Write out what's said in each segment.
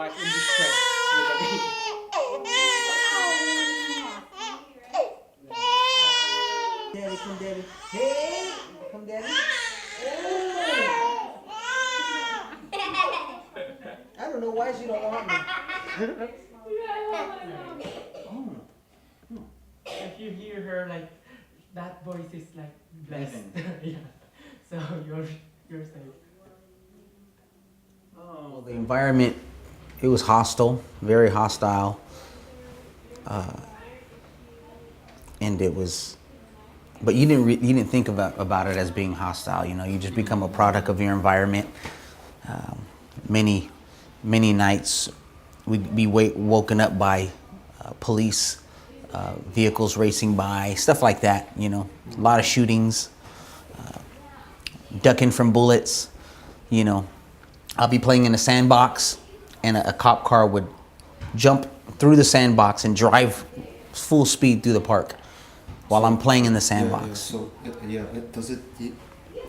like in distress with the baby. Daddy, come daddy. Hey, come daddy. Oh. I don't know why she don't want me. Oh. If you hear her like that voice is like blessed. Yeah. So you're safe. Oh. Well, the environment, it was hostile, very hostile, and it was. But you didn't think about it as being hostile. You know, you just become a product of your environment. Um, many nights we'd be woken up by police vehicles racing by, stuff like that. You know, a lot of shootings, ducking from bullets. You know, I'll be playing in a sandbox, and a cop car would jump through the sandbox and drive full speed through the park while I'm playing in the sandbox. Does it?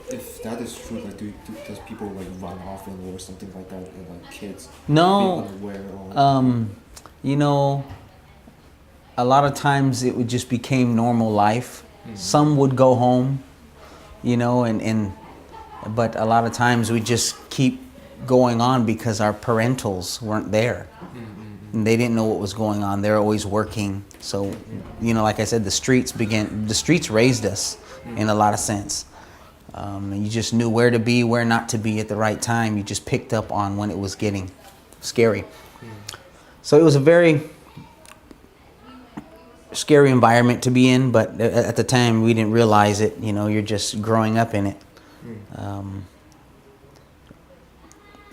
If that is true, like, does people like run off or something like that, and like kids No, be unaware or? you know, a lot of times it would just became normal life. Some would go home, you know, but a lot of times we just keep going on because our parentals weren't there. And they didn't know what was going on. They're always working. So, you know, like I said, the streets raised us in a lot of sense. And you just knew where to be, where not to be at the right time. You just picked up on when it was getting scary. So it was a very scary environment to be in, but at the time we didn't realize it. You know, you're just growing up in it.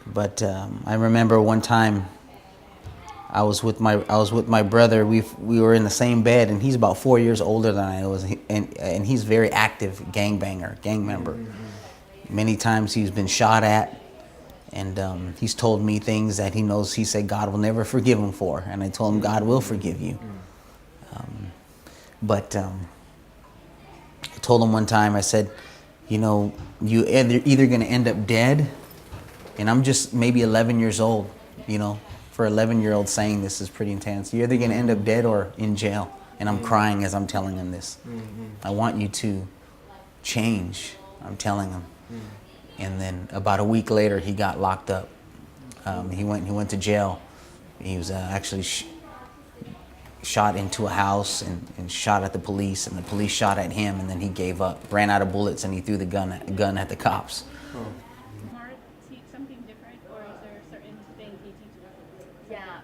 But I remember one time I was with my brother. We were in the same bed, and he's about 4 years older than I was, and he's very active gang member. Many times he's been shot at, and he's told me things that he knows. He said God will never forgive him for, and I told him God will forgive you. But I told him one time, I said, you know, you either going to end up dead, and I'm just maybe 11 years old, you know. For an 11-year-old saying this is pretty intense. You're either going to end up dead or in jail. And I'm crying as I'm telling him this. I want you to change, I'm telling him. And then about a week later, he got locked up. He went to jail. He was actually shot into a house and shot at the police, and the police shot at him, and then he gave up, ran out of bullets, and he threw the gun at the cops. More teach something different, or is there certain things he teaches? Yeah,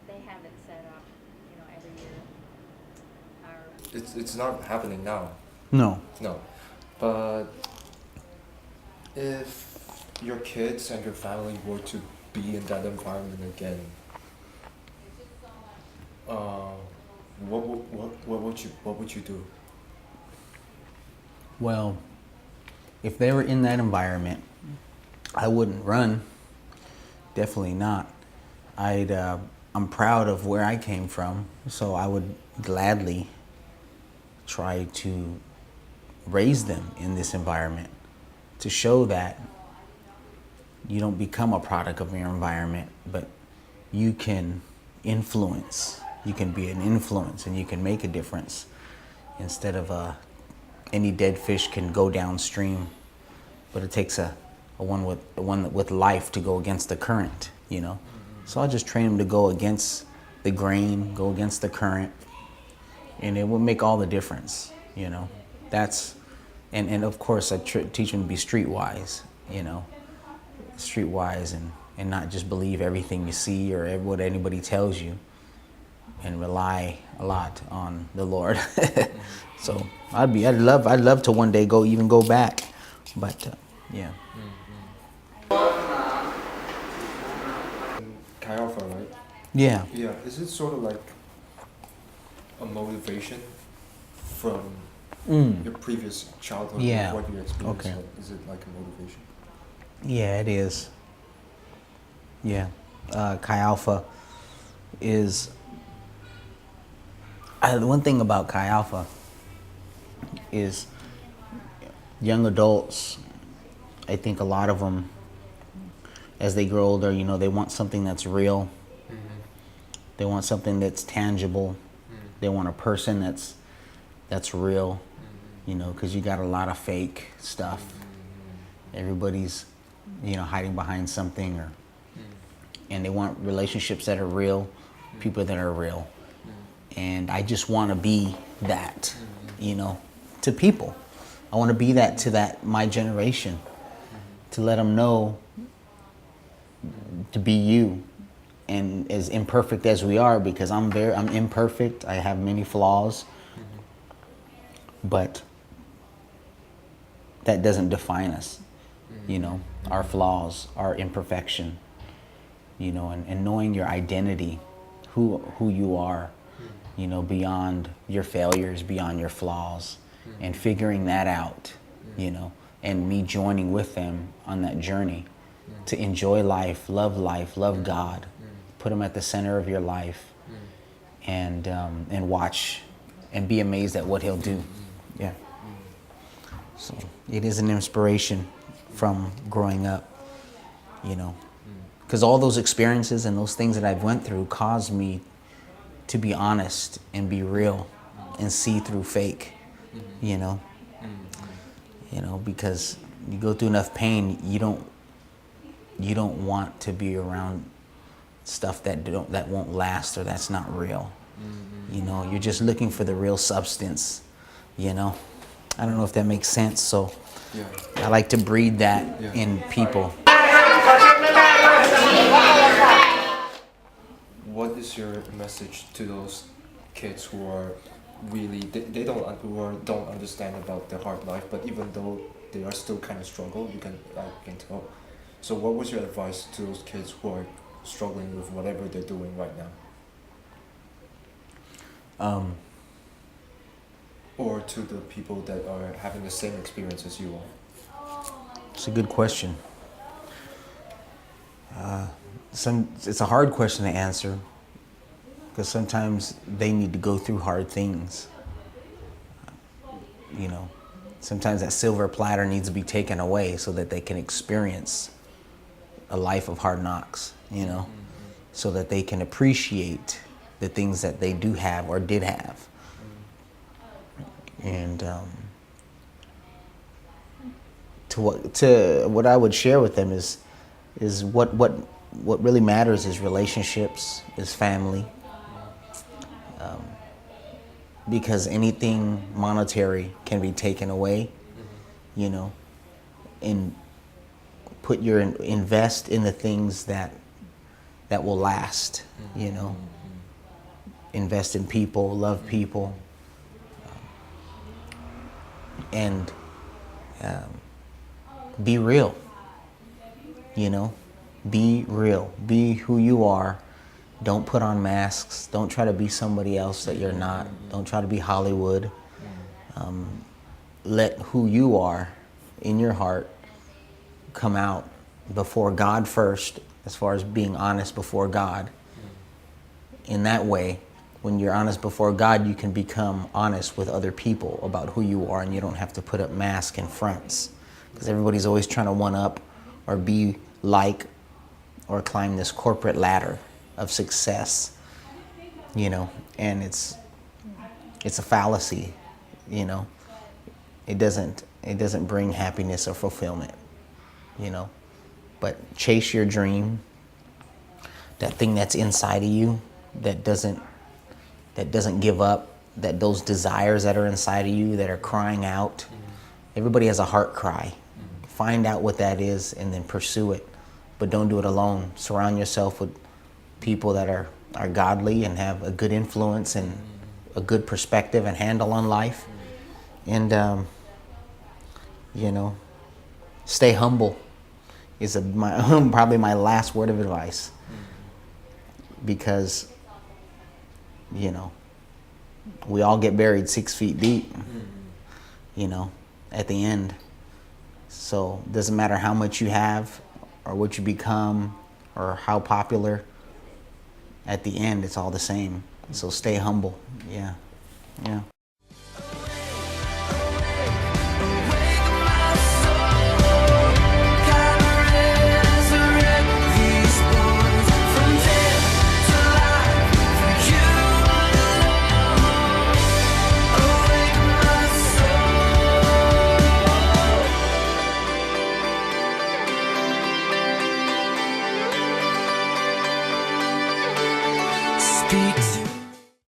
they have it set up, you know, every year. It's not happening now. No. But if your kids and your family were to be in that environment again, what would you do? Well, if they were in that environment, I wouldn't run. Definitely not. I'm proud of where I came from, so I would gladly try to raise them in this environment to show that you don't become a product of your environment, but you can influence. You can be an influence, and you can make a difference. Instead of any dead fish can go downstream, but it takes a one with life to go against the current, you know. So I just train them to go against the grain, go against the current, and it will make all the difference, you know. That's and of course I teach them to be streetwise, you know, streetwise and not just believe everything you see or what anybody tells you, and rely a lot on the Lord. So I'd love to one day go back, but yeah. Chi Alpha, right? Yeah. Yeah. Is it sort of like a motivation from your previous childhood? Yeah. What you experienced? Okay. Like, is it like a motivation? Yeah, it is. Yeah. Chi Alpha is... the one thing about Chi Alpha is young adults, I think a lot of them as they grow older, you know, they want something that's real. They want something that's tangible. They want a person that's real, you know, because you got a lot of fake stuff. Everybody's, you know, hiding behind something, and they want relationships that are real, people that are real. And I just want to be that, you know, to people. I want to be that to my generation, to let them know to be you. And as imperfect as we are, because I'm imperfect, I have many flaws, but that doesn't define us, you know, our flaws, our imperfection, you know, and knowing your identity, who you are, you know, beyond your failures, beyond your flaws, and figuring that out, you know, and me joining with them on that journey to enjoy life, love God. Put him at the center of your life, and watch and be amazed at what he'll do. Yeah. So it is an inspiration from growing up, you know, because all those experiences and those things that I've went through caused me to be honest and be real and see through fake, you know, because you go through enough pain, you don't want to be around stuff that won't last or that's not real. You know, you're just looking for the real substance, you know. I don't know if that makes sense. So I like to breed that in people. What is your message to those kids who are really they don't understand about the hard life, but even though they are still kind of struggle, you can tell. So what was your advice to those kids who are struggling with whatever they're doing right now? Or to the people that are having the same experience as you are? It's a good question. It's a hard question to answer because sometimes they need to go through hard things. You know, sometimes that silver platter needs to be taken away so that they can experience a life of hard knocks, you know, so that they can appreciate the things that they do have or did have. And to what I would share with them is what really matters is relationships, is family. Because anything monetary can be taken away, you know, and invest in the things that will last, you know. Invest in people, love people, and be real, you know. Be real. Be who you are. Don't put on masks. Don't try to be somebody else that you're not. Don't try to be Hollywood. Let who you are in your heart come out before God first, as far as being honest before God. In that way, when you're honest before God, you can become honest with other people about who you are, and you don't have to put up masks and fronts, because everybody's always trying to one up or be like or climb this corporate ladder of success, you know, and it's a fallacy, you know. It doesn't bring happiness or fulfillment, you know. But chase your dream, that thing that's inside of you that doesn't give up, that those desires that are inside of you that are crying out. Everybody has a heart cry. Find out what that is and then pursue it. But don't do it alone. Surround yourself with people that are godly and have a good influence and a good perspective and handle on life. And, you know, stay humble is probably my last word of advice. Because, you know, we all get buried 6 feet deep, you know, at the end. So it doesn't matter how much you have or what you become or how popular. At the end, it's all the same. So stay humble. Yeah.